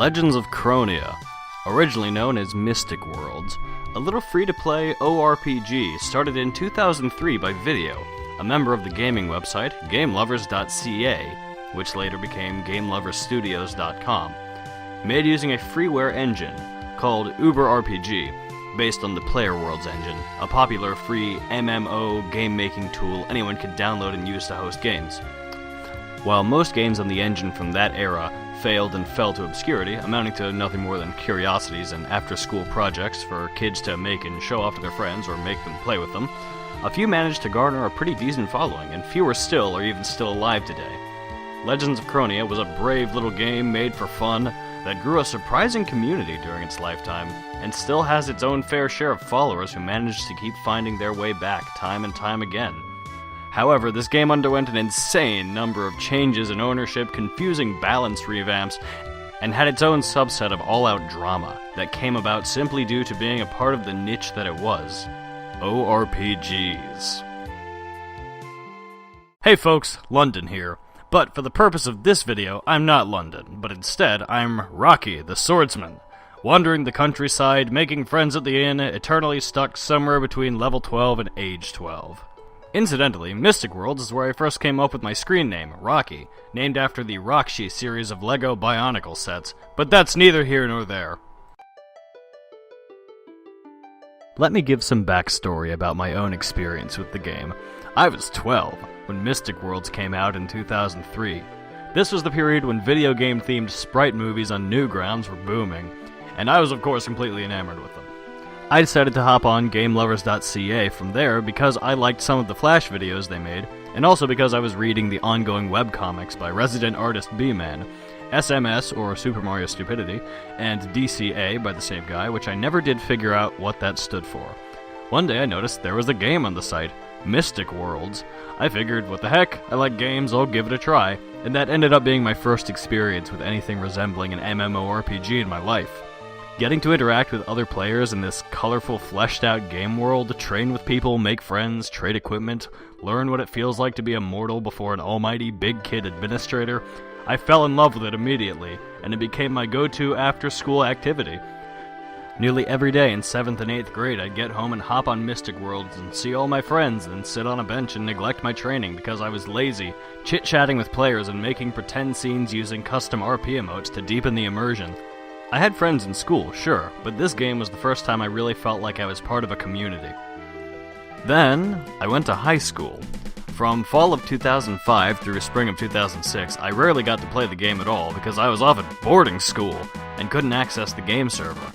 Legends of Kronia, originally known as Mystic Worlds, a little free-to-play ORPG started in 2003 by Video, a member of the gaming website Gamelovers.ca, which later became Gameloverstudios.com, made using a freeware engine called Uber RPG, based on the Player Worlds engine, a popular free MMO game-making tool anyone could download and use to host games. While most games on the engine from that era failed and fell to obscurity, amounting to nothing more than curiosities and after-school projects for kids to make and show off to their friends or make them play with them, a few managed to garner a pretty decent following, and fewer still are even still alive today. Legends of Kronia was a brave little game made for fun that grew a surprising community during its lifetime, and still has its own fair share of followers who managed to keep finding their way back time and time again. However, this game underwent an insane number of changes in ownership, confusing balance revamps, and had its own subset of all-out drama that came about simply due to being a part of the niche that it was: ORPGs. Hey folks, London here. But for the purpose of this video, I'm not London, but instead I'm Rocky, the swordsman, wandering the countryside, making friends at the inn, eternally stuck somewhere between level 12 and age 12. Incidentally, Mystic Worlds is where I first came up with my screen name, Rocky, named after the Rockshi series of LEGO Bionicle sets, but that's neither here nor there. Let me give some backstory about my own experience with the game. I was 12 when Mystic Worlds came out in 2003. This was the period when video game-themed sprite movies on Newgrounds were booming, and I was of course completely enamored with them. I decided to hop on Gamelovers.ca from there because I liked some of the Flash videos they made, and also because I was reading the ongoing webcomics by resident artist B-Man, SMS, or Super Mario Stupidity, and DCA by the same guy, which I never did figure out what that stood for. One day I noticed there was a game on the site, Mystic Worlds. I figured, what the heck, I like games, I'll give it a try, and that ended up being my first experience with anything resembling an MMORPG in my life. Getting to interact with other players in this colorful, fleshed-out game world, train with people, make friends, trade equipment, learn what it feels like to be a mortal before an almighty big kid administrator, I fell in love with it immediately, and it became my go-to after-school activity. Nearly every day in 7th and 8th grade, I'd get home and hop on Mystic Worlds and see all my friends, then sit on a bench and neglect my training because I was lazy, chit-chatting with players and making pretend scenes using custom RP emotes to deepen the immersion. I had friends in school, sure, but this game was the first time I really felt like I was part of a community. Then, I went to high school. From fall of 2005 through spring of 2006, I rarely got to play the game at all because I was off at boarding school and couldn't access the game server.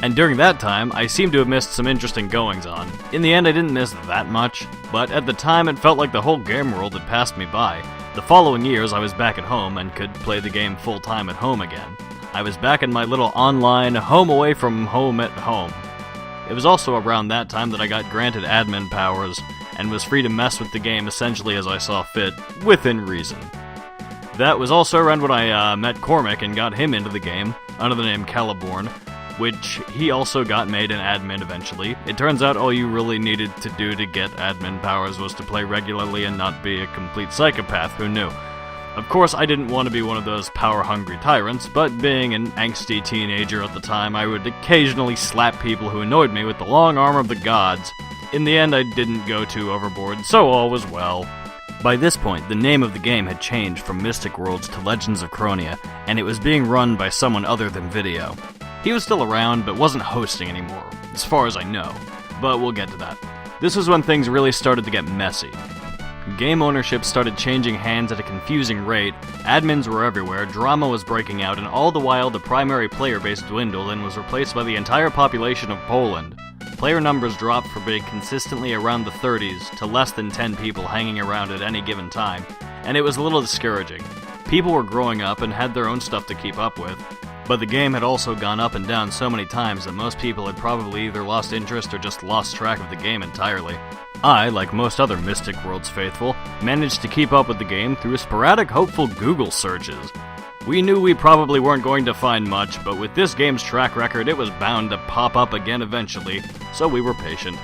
And during that time, I seemed to have missed some interesting goings-on. In the end, I didn't miss that much, but at the time it felt like the whole game world had passed me by. The following years, I was back at home and could play the game full-time at home again. I was back in my little online, home away from home at home. It was also around that time that I got granted admin powers, and was free to mess with the game essentially as I saw fit, within reason. That was also around when I met Cormac and got him into the game, under the name Caliborn, which he also got made an admin eventually. It turns out all you really needed to do to get admin powers was to play regularly and not be a complete psychopath, who knew? Of course, I didn't want to be one of those power-hungry tyrants, but being an angsty teenager at the time, I would occasionally slap people who annoyed me with the long arm of the gods. In the end, I didn't go too overboard, so all was well. By this point, the name of the game had changed from Mystic Worlds to Legends of Kronia, and it was being run by someone other than Video. He was still around, but wasn't hosting anymore, as far as I know, but we'll get to that. This was when things really started to get messy. Game ownership started changing hands at a confusing rate, admins were everywhere, drama was breaking out, and all the while the primary player base dwindled and was replaced by the entire population of Poland. Player numbers dropped from being consistently around the 30s to less than 10 people hanging around at any given time, and it was a little discouraging. People were growing up and had their own stuff to keep up with, but the game had also gone up and down so many times that most people had probably either lost interest or just lost track of the game entirely. I, like most other Mystic Worlds faithful, managed to keep up with the game through sporadic hopeful Google searches. We knew we probably weren't going to find much, but with this game's track record it was bound to pop up again eventually, so we were patient.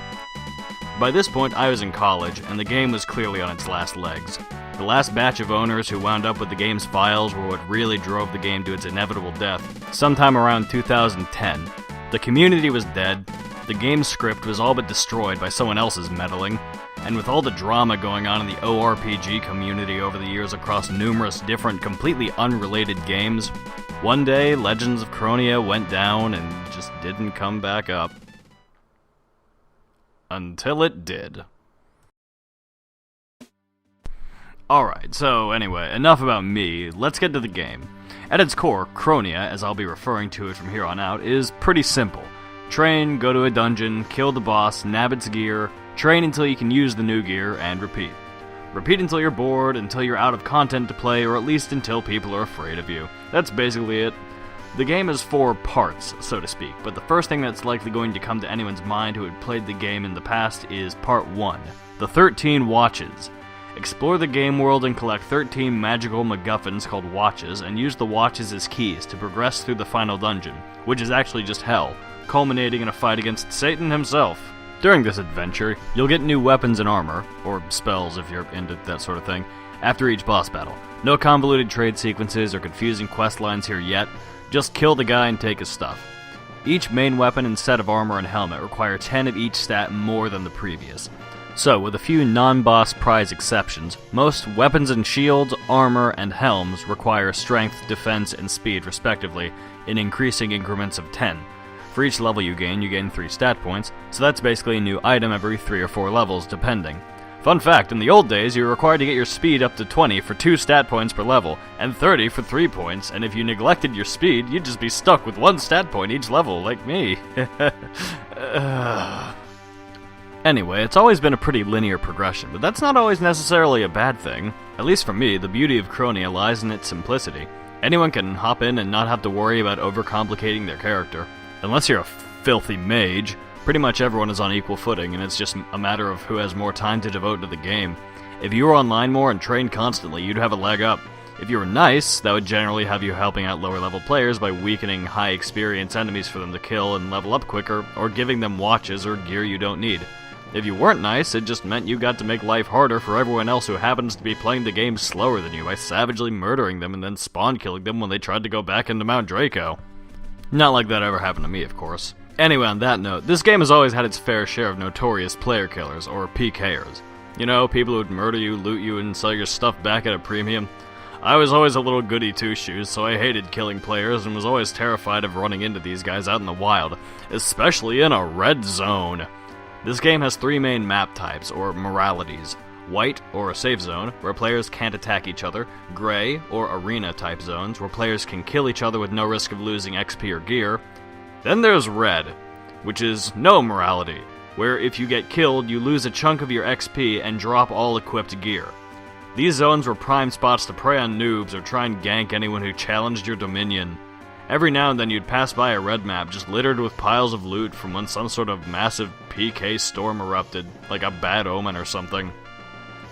By this point I was in college, and the game was clearly on its last legs. the last batch of owners who wound up with the game's files were what really drove the game to its inevitable death, sometime around 2010. The community was dead, the game's script was all but destroyed by someone else's meddling, and with all the drama going on in the ORPG community over the years across numerous different, completely unrelated games, one day Legends of Kronia went down and just didn't come back up. Until it did. Alright, so anyway, enough about me, let's get to the game. At its core, Kronia, as I'll be referring to it from here on out, is pretty simple. Train, go to a dungeon, kill the boss, nab its gear, train until you can use the new gear, and repeat. Repeat until you're bored, until you're out of content to play, or at least until people are afraid of you. That's basically it. The game is 4 parts, so to speak, but the first thing that's likely going to come to anyone's mind who had played the game in the past is Part 1, the 13 Watches. Explore the game world and collect 13 magical MacGuffins called Watches, and use the Watches as keys to progress through the final dungeon, which is actually just hell, culminating in a fight against Satan himself. During this adventure, you'll get new weapons and armor, or spells if you're into that sort of thing, after each boss battle. No convoluted trade sequences or confusing quest lines here yet, just kill the guy and take his stuff. Each main weapon and set of armor and helmet require 10 of each stat more than the previous. So, with a few non-boss prize exceptions, most weapons and shields, armor, and helms require strength, defense, and speed respectively, in increasing increments of 10. For each level you gain 3 stat points, so that's basically a new item every 3 or 4 levels, depending. Fun fact, in the old days, you were required to get your speed up to 20 for 2 stat points per level, and 30 for 3 points, and if you neglected your speed, you'd just be stuck with 1 stat point each level, like me. Anyway, it's always been a pretty linear progression, but that's not always necessarily a bad thing. At least for me, the beauty of Kronia lies in its simplicity. Anyone can hop in and not have to worry about overcomplicating their character. Unless you're a filthy mage, pretty much everyone is on equal footing, and it's just a matter of who has more time to devote to the game. If you were online more and trained constantly, you'd have a leg up. If you were nice, that would generally have you helping out lower level players by weakening high experience enemies for them to kill and level up quicker, or giving them watches or gear you don't need. If you weren't nice, it just meant you got to make life harder for everyone else who happens to be playing the game slower than you by savagely murdering them and then spawn killing them when they tried to go back into Mount Draco. Not like that ever happened to me, of course. Anyway, on that note, this game has always had its fair share of notorious player killers, or PKers. You know, people who would murder you, loot you, and sell your stuff back at a premium. I was always a little goody two-shoes, so I hated killing players and was always terrified of running into these guys out in the wild, especially in a red zone. This game has 3 main map types, or moralities. White, or a safe zone, where players can't attack each other. Gray, or arena-type zones, where players can kill each other with no risk of losing XP or gear. Then there's red, which is no morality, where if you get killed, you lose a chunk of your XP and drop all equipped gear. These zones were prime spots to prey on noobs or try and gank anyone who challenged your dominion. Every now and then you'd pass by a red map just littered with piles of loot from when some sort of massive PK storm erupted, like a bad omen or something.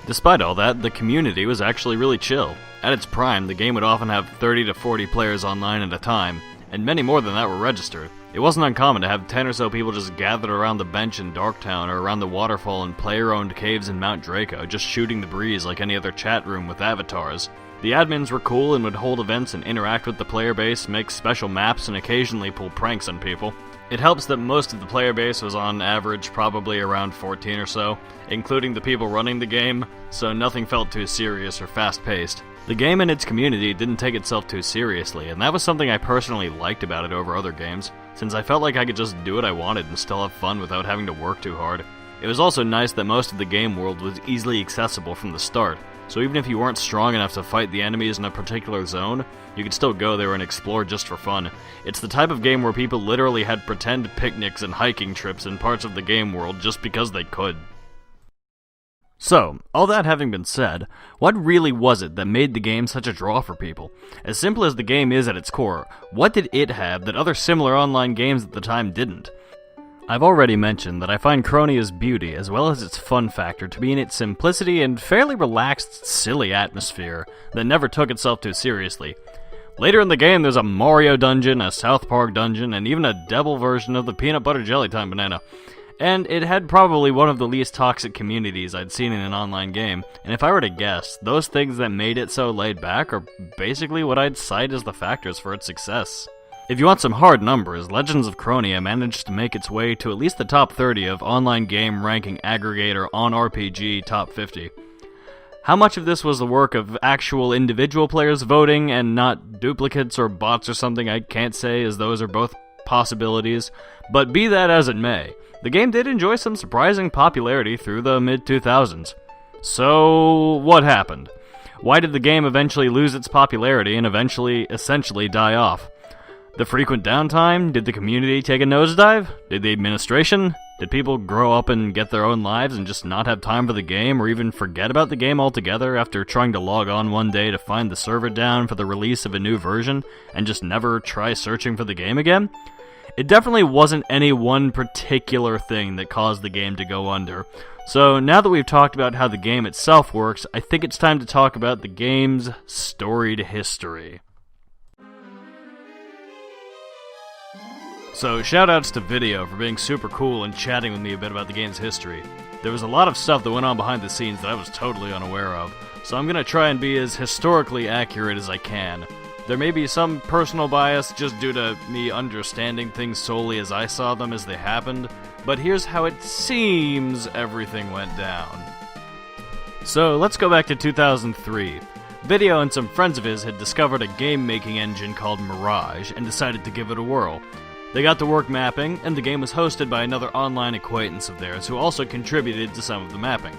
Despite all that, the community was actually really chill. At its prime, the game would often have 30 to 40 players online at a time, and many more than that were registered. It wasn't uncommon to have 10 or so people just gathered around the bench in Darktown or around the waterfall in player-owned caves in Mount Draco, just shooting the breeze like any other chat room with avatars. The admins were cool and would hold events and interact with the player base, make special maps, and occasionally pull pranks on people. It helps that most of the player base was on average probably around 14 or so, including the people running the game, so nothing felt too serious or fast-paced. The game and its community didn't take itself too seriously, and that was something I personally liked about it over other games, since I felt like I could just do what I wanted and still have fun without having to work too hard. It was also nice that most of the game world was easily accessible from the start, so even if you weren't strong enough to fight the enemies in a particular zone, you could still go there and explore just for fun. It's the type of game where people literally had pretend picnics and hiking trips in parts of the game world just because they could. So, all that having been said, what really was it that made the game such a draw for people? As simple as the game is at its core, what did it have that other similar online games at the time didn't? I've already mentioned that I find Kronia's beauty, as well as its fun factor, to be in its simplicity and fairly relaxed, silly atmosphere that never took itself too seriously. Later in the game, there's a Mario dungeon, a South Park dungeon, and even a devil version of the peanut butter jelly time banana. And it had probably one of the least toxic communities I'd seen in an online game, and if I were to guess, those things that made it so laid back are basically what I'd cite as the factors for its success. If you want some hard numbers, Legends of Kronia managed to make its way to at least the top 30 of online game ranking aggregator on RPG Top 50. How much of this was the work of actual individual players voting and not duplicates or bots or something, I can't say, as those are both possibilities, but be that as it may, the game did enjoy some surprising popularity through the mid-2000s. So, what happened? Why did the game eventually lose its popularity and essentially die off? The frequent downtime? Did the community take a nosedive? Did the administration? Did people grow up and get their own lives and just not have time for the game or even forget about the game altogether after trying to log on one day to find the server down for the release of a new version and just never try searching for the game again? It definitely wasn't any one particular thing that caused the game to go under. So now that we've talked about how the game itself works, I think it's time to talk about the game's storied history. So, shoutouts to Video for being super cool and chatting with me a bit about the game's history. There was a lot of stuff that went on behind the scenes that I was totally unaware of, so I'm gonna try and be as historically accurate as I can. There may be some personal bias just due to me understanding things solely as I saw them as they happened, but here's how it seems everything went down. So, let's go back to 2003. Video and some friends of his had discovered a game-making engine called Mirage and decided to give it a whirl. They got to work mapping, and the game was hosted by another online acquaintance of theirs who also contributed to some of the mapping.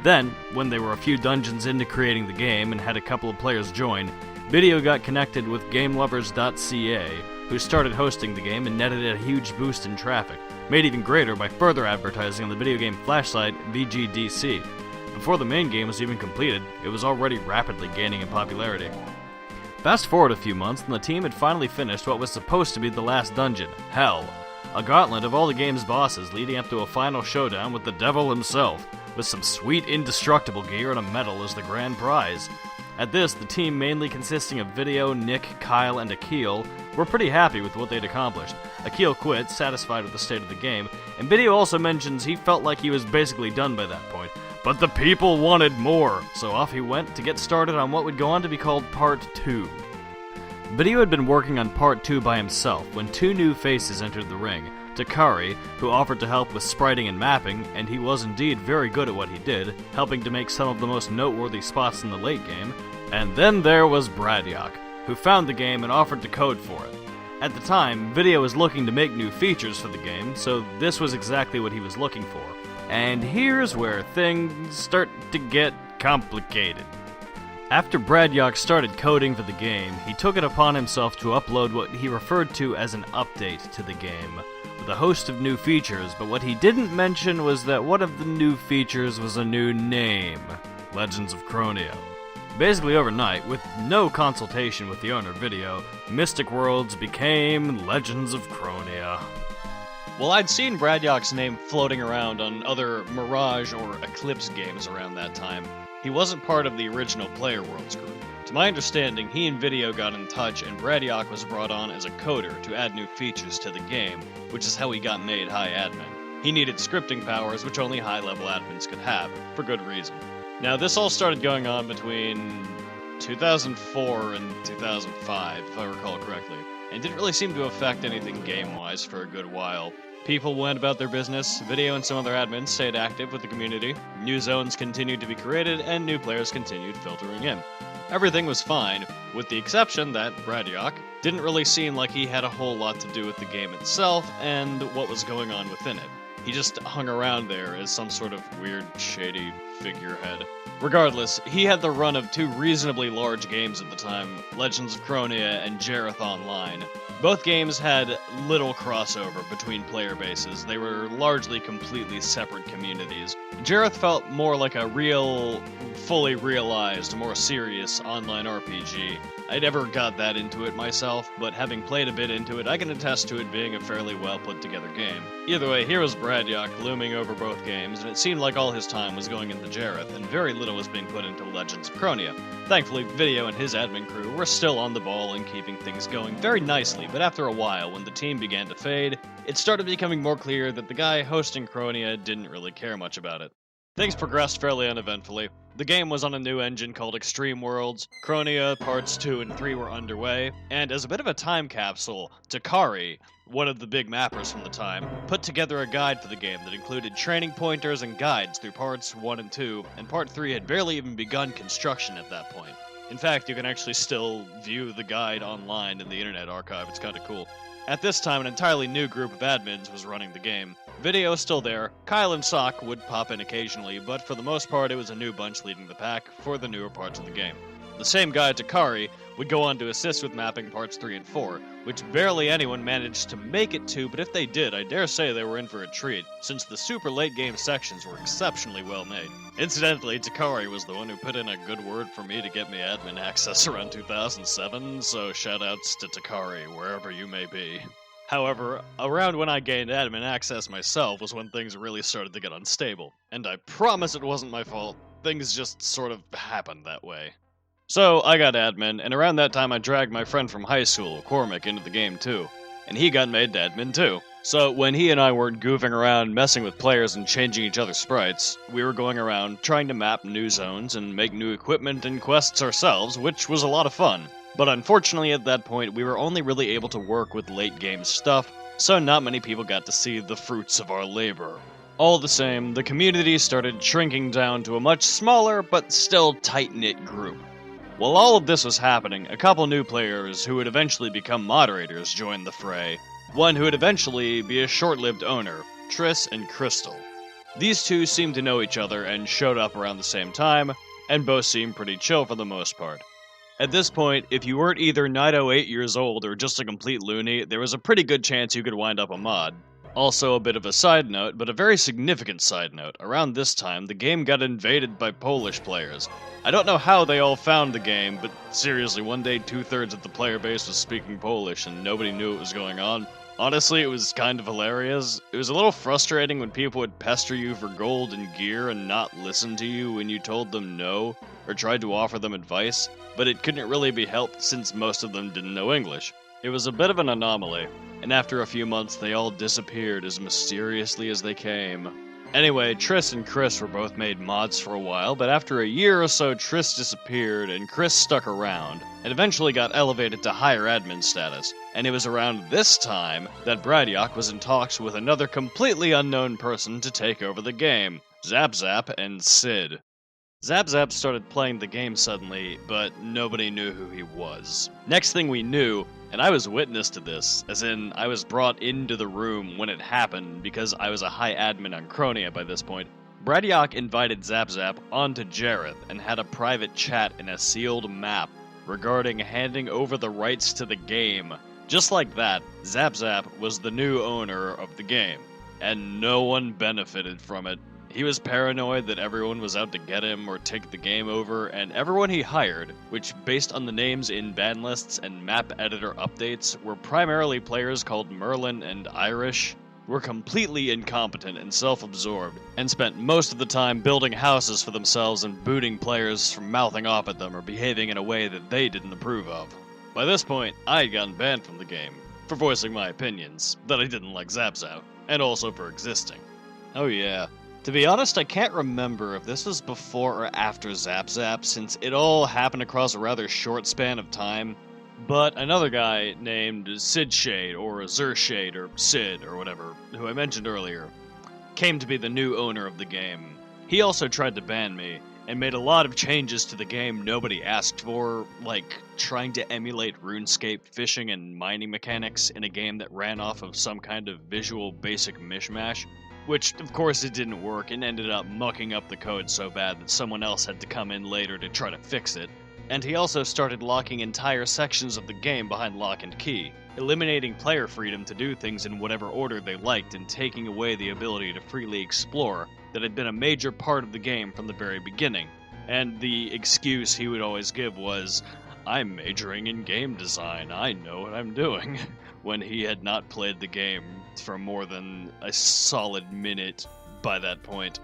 Then, when they were a few dungeons into creating the game and had a couple of players join, Video got connected with Gamelovers.ca, who started hosting the game and netted a huge boost in traffic, made even greater by further advertising on the video game flash site VGDC. Before the main game was even completed, it was already rapidly gaining in popularity. Fast forward a few months, and the team had finally finished what was supposed to be the last dungeon, Hell, a gauntlet of all the game's bosses leading up to a final showdown with the devil himself, with some sweet indestructible gear and a medal as the grand prize. At this, the team, mainly consisting of Video, Nick, Kyle, and Akil, were pretty happy with what they'd accomplished. Akil quit, satisfied with the state of the game, and Video also mentions he felt like he was basically done by that point. But the people wanted more, so off he went to get started on what would go on to be called Part 2. Video had been working on Part 2 by himself when two new faces entered the ring. Takari, who offered to help with spriting and mapping, and he was indeed very good at what he did, helping to make some of the most noteworthy spots in the late game. And then there was Bradyak, who found the game and offered to code for it. At the time, Video was looking to make new features for the game, so this was exactly what he was looking for. And here's where things start to get complicated. After Bradyak started coding for the game, he took it upon himself to upload what he referred to as an update to the game, with a host of new features, but what he didn't mention was that one of the new features was a new name, Legends of Kronia. Basically overnight, with no consultation with the owner Video, Mystic Worlds became Legends of Kronia. Well, I'd seen Bradyak's name floating around on other Mirage or Eclipse games around that time. He wasn't part of the original Player Worlds group. To my understanding, he and Video got in touch and Bradyak was brought on as a coder to add new features to the game, which is how he got made High Admin. He needed scripting powers which only high-level admins could have, for good reason. Now, this all started going on between 2004 and 2005, if I recall correctly, and didn't really seem to affect anything game-wise for a good while. People went about their business, Video and some other admins stayed active with the community, new zones continued to be created, and new players continued filtering in. Everything was fine, with the exception that Bradyak didn't really seem like he had a whole lot to do with the game itself and what was going on within it. He just hung around there as some sort of weird, shady figurehead. Regardless, he had the run of two reasonably large games at the time, Legends of Kronia and Jareth Online. Both games had little crossover between player bases. They were largely completely separate communities. Jareth felt more like a real, fully realized, more serious online RPG. I never got that into it myself, but having played a bit into it, I can attest to it being a fairly well put together game. Either way, here was Bradyok looming over both games, and it seemed like all his time was going into Jareth, and very little was being put into Legends of Kronia. Thankfully, Video and his admin crew were still on the ball and keeping things going very nicely, but after a while, when the team began to fade, it started becoming more clear that the guy hosting Kronia didn't really care much about it. Things progressed fairly uneventfully. The game was on a new engine called Extreme Worlds, Kronia Parts 2 and 3 were underway, and as a bit of a time capsule, Takari, one of the big mappers from the time, put together a guide for the game that included training pointers and guides through Parts 1 and 2, and Part 3 had barely even begun construction at that point. In fact, you can actually still view the guide online in the Internet Archive, it's kinda cool. At this time, an entirely new group of admins was running the game. Video is still there, Kyle and Sock would pop in occasionally, but for the most part it was a new bunch leading the pack for the newer parts of the game. The same guy, Takari, would go on to assist with mapping parts 3 and 4, which barely anyone managed to make it to, but if they did, I dare say they were in for a treat, since the super late game sections were exceptionally well made. Incidentally, Takari was the one who put in a good word for me to get me admin access around 2007, so shoutouts to Takari, wherever you may be. However, around when I gained admin access myself was when things really started to get unstable, and I promise it wasn't my fault, things just sort of happened that way. So, I got admin, and around that time I dragged my friend from high school, Cormac, into the game too, and he got made admin too. So, when he and I weren't goofing around messing with players and changing each other's sprites, we were going around trying to map new zones and make new equipment and quests ourselves, which was a lot of fun. But unfortunately at that point, we were only really able to work with late game stuff, so not many people got to see the fruits of our labor. All the same, the community started shrinking down to a much smaller, but still tight-knit group. While all of this was happening, a couple new players who would eventually become moderators joined the fray. One who would eventually be a short-lived owner, Triss and Crystal. These two seemed to know each other and showed up around the same time, and both seemed pretty chill for the most part. At this point, if you weren't either 908 years old or just a complete loony, there was a pretty good chance you could wind up a mod. Also, a bit of a side note, but a very significant side note, around this time, the game got invaded by Polish players. I don't know how they all found the game, but seriously, one day 2/3 of the player base was speaking Polish and nobody knew what was going on. Honestly, it was kind of hilarious. It was a little frustrating when people would pester you for gold and gear and not listen to you when you told them no, or tried to offer them advice, but it couldn't really be helped since most of them didn't know English. It was a bit of an anomaly, and after a few months they all disappeared as mysteriously as they came. Anyway, Triss and Chris were both made mods for a while, but after a year or so Triss disappeared and Chris stuck around, and eventually got elevated to higher admin status, and it was around this time that Bradyok was in talks with another completely unknown person to take over the game, Zap Zap and Sid. Zap Zap started playing the game suddenly, but nobody knew who he was. Next thing we knew, and I was witness to this, as in I was brought into the room when it happened because I was a high admin on Kronia by this point, Bradyok invited Zap Zap onto Jareth and had a private chat in a sealed map regarding handing over the rights to the game. Just like that, Zap Zap was the new owner of the game, and no one benefited from it. He was paranoid that everyone was out to get him or take the game over, and everyone he hired, which based on the names in ban lists and map editor updates were primarily players called Merlin and Irish, were completely incompetent and self-absorbed, and spent most of the time building houses for themselves and booting players from mouthing off at them or behaving in a way that they didn't approve of. By this point, I had gotten banned from the game, for voicing my opinions, that I didn't like Zap Zap, and also for existing. Oh yeah. To be honest, I can't remember if this was before or after Zap Zap, since it all happened across a rather short span of time, but another guy named Sid Shade, or Zer Shade, or Sid, or whatever, who I mentioned earlier, came to be the new owner of the game. He also tried to ban me, and made a lot of changes to the game nobody asked for, like trying to emulate RuneScape fishing and mining mechanics in a game that ran off of some kind of visual basic mishmash. Which, of course, it didn't work and ended up mucking up the code so bad that someone else had to come in later to try to fix it. And he also started locking entire sections of the game behind lock and key, eliminating player freedom to do things in whatever order they liked and taking away the ability to freely explore that had been a major part of the game from the very beginning. And the excuse he would always give was, I'm majoring in game design, I know what I'm doing, when he had not played the game for more than a solid minute by that point.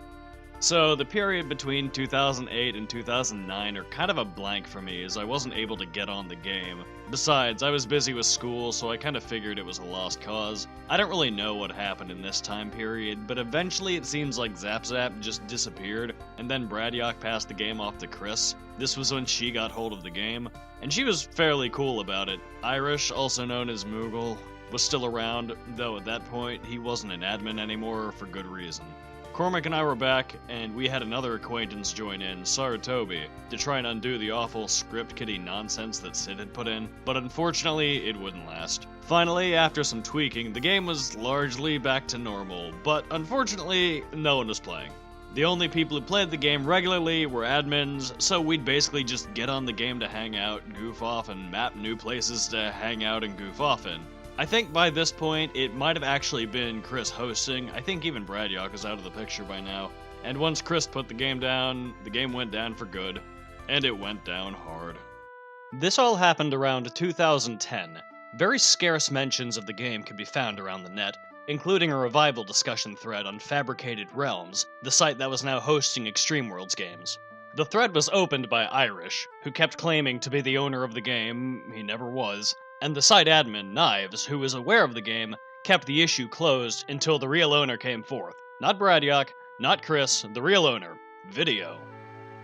So the period between 2008 and 2009 are kind of a blank for me, as I wasn't able to get on the game. Besides, I was busy with school, so I kind of figured it was a lost cause. I don't really know what happened in this time period, but eventually it seems like Zap just disappeared, and then Bradyok passed the game off to Chris. This was when she got hold of the game, and she was fairly cool about it. Irish, also known as Moogle, was still around, though at that point he wasn't an admin anymore for good reason. Cormac and I were back, and we had another acquaintance join in, Saratobi, to try and undo the awful script kiddie nonsense that Sid had put in, but unfortunately, it wouldn't last. Finally, after some tweaking, the game was largely back to normal, but unfortunately, no one was playing. The only people who played the game regularly were admins, so we'd basically just get on the game to hang out, goof off, and map new places to hang out and goof off in. I think by this point, it might have actually been Chris hosting. I think even Bradyok is out of the picture by now. And once Chris put the game went down for good. And it went down hard. This all happened around 2010. Very scarce mentions of the game could be found around the net, including a revival discussion thread on Fabricated Realms, the site that was now hosting Extreme Worlds games. The thread was opened by Irish, who kept claiming to be the owner of the game. He never was. And the site admin, Knives, who was aware of the game, kept the issue closed until the real owner came forth. Not Bradyok, not Chris, the real owner, Video.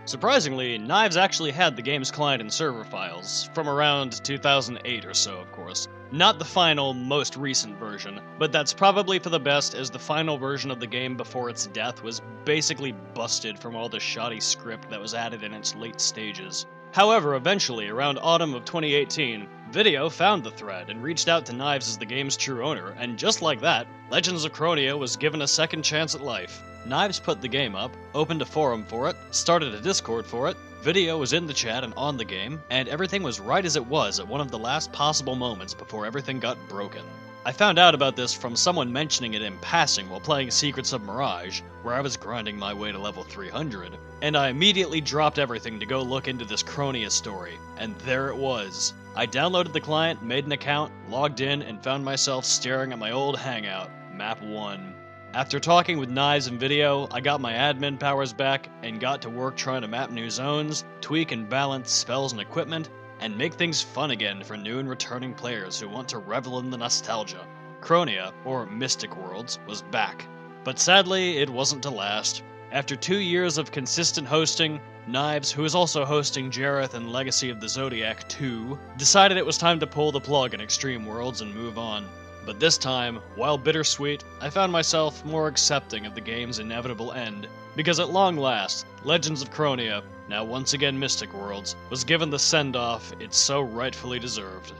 Surprisingly, Knives actually had the game's client and server files, from around 2008 or so, of course. Not the final, most recent version, but that's probably for the best, as the final version of the game before its death was basically busted from all the shoddy script that was added in its late stages. However, eventually, around autumn of 2018, Video found the thread and reached out to Knives as the game's true owner, and just like that, Legends of Kronia was given a second chance at life. Knives put the game up, opened a forum for it, started a Discord for it, Video was in the chat and on the game, and everything was right as it was at one of the last possible moments before everything got broken. I found out about this from someone mentioning it in passing while playing Secrets of Mirage, where I was grinding my way to level 300, and I immediately dropped everything to go look into this Kronia story, and there it was. I downloaded the client, made an account, logged in, and found myself staring at my old hangout, Map 1. After talking with Knives and Video, I got my admin powers back, and got to work trying to map new zones, tweak and balance spells and equipment, and make things fun again for new and returning players who want to revel in the nostalgia. Kronia, or Mystic Worlds, was back. But sadly, it wasn't to last. After 2 years of consistent hosting, Knives, who is also hosting Jareth and Legacy of the Zodiac 2, decided it was time to pull the plug in Extreme Worlds and move on. But this time, while bittersweet, I found myself more accepting of the game's inevitable end, because at long last, Legends of Kronia, now once again Mystic Worlds, was given the send-off it so rightfully deserved.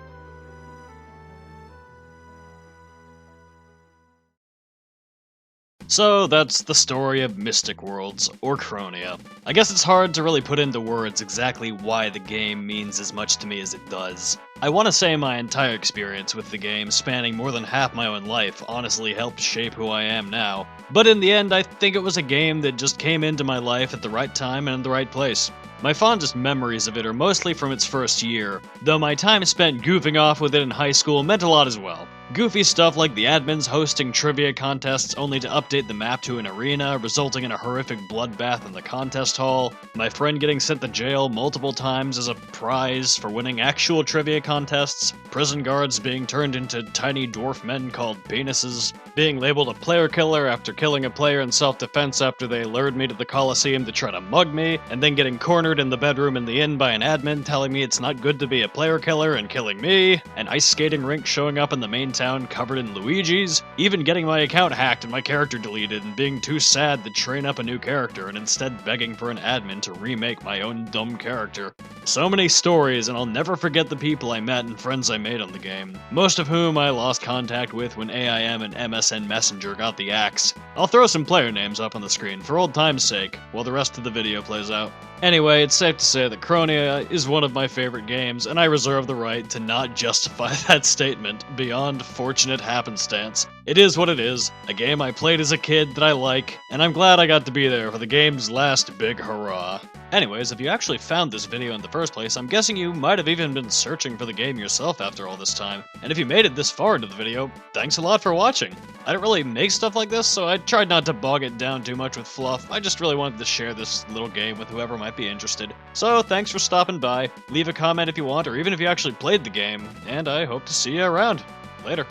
So that's the story of Mystic Worlds, or Kronia. I guess it's hard to really put into words exactly why the game means as much to me as it does. I want to say my entire experience with the game, spanning more than half my own life, honestly helped shape who I am now. But in the end, I think it was a game that just came into my life at the right time and in the right place. My fondest memories of it are mostly from its first year, though my time spent goofing off with it in high school meant a lot as well. Goofy stuff like the admins hosting trivia contests only to update the map to an arena, resulting in a horrific bloodbath in the contest hall, my friend getting sent to jail multiple times as a prize for winning actual trivia contests, prison guards being turned into tiny dwarf men called penises, being labeled a player killer after killing a player in self-defense after they lured me to the Coliseum to try to mug me, and then getting cornered in the bedroom in the inn by an admin telling me it's not good to be a player killer and killing me, an ice skating rink showing up in the main town covered in Luigi's, even getting my account hacked and my character deleted and being too sad to train up a new character and instead begging for an admin to remake my own dumb character. So many stories, and I'll never forget the people I met and friends I made on the game, most of whom I lost contact with when AIM and MSN Messenger got the axe. I'll throw some player names up on the screen for old time's sake, while the rest of the video plays out. Anyway, it's safe to say that Kronia is one of my favorite games, and I reserve the right to not justify that statement beyond fortunate happenstance. It is what it is, a game I played as a kid that I like, and I'm glad I got to be there for the game's last big hurrah. Anyways, if you actually found this video in the first place, I'm guessing you might have even been searching for the game yourself after all this time. And if you made it this far into the video, thanks a lot for watching. I don't really make stuff like this, so I tried not to bog it down too much with fluff. I just really wanted to share this little game with whoever might be interested. So thanks for stopping by. Leave a comment if you want, or even if you actually played the game, and I hope to see you around. Later.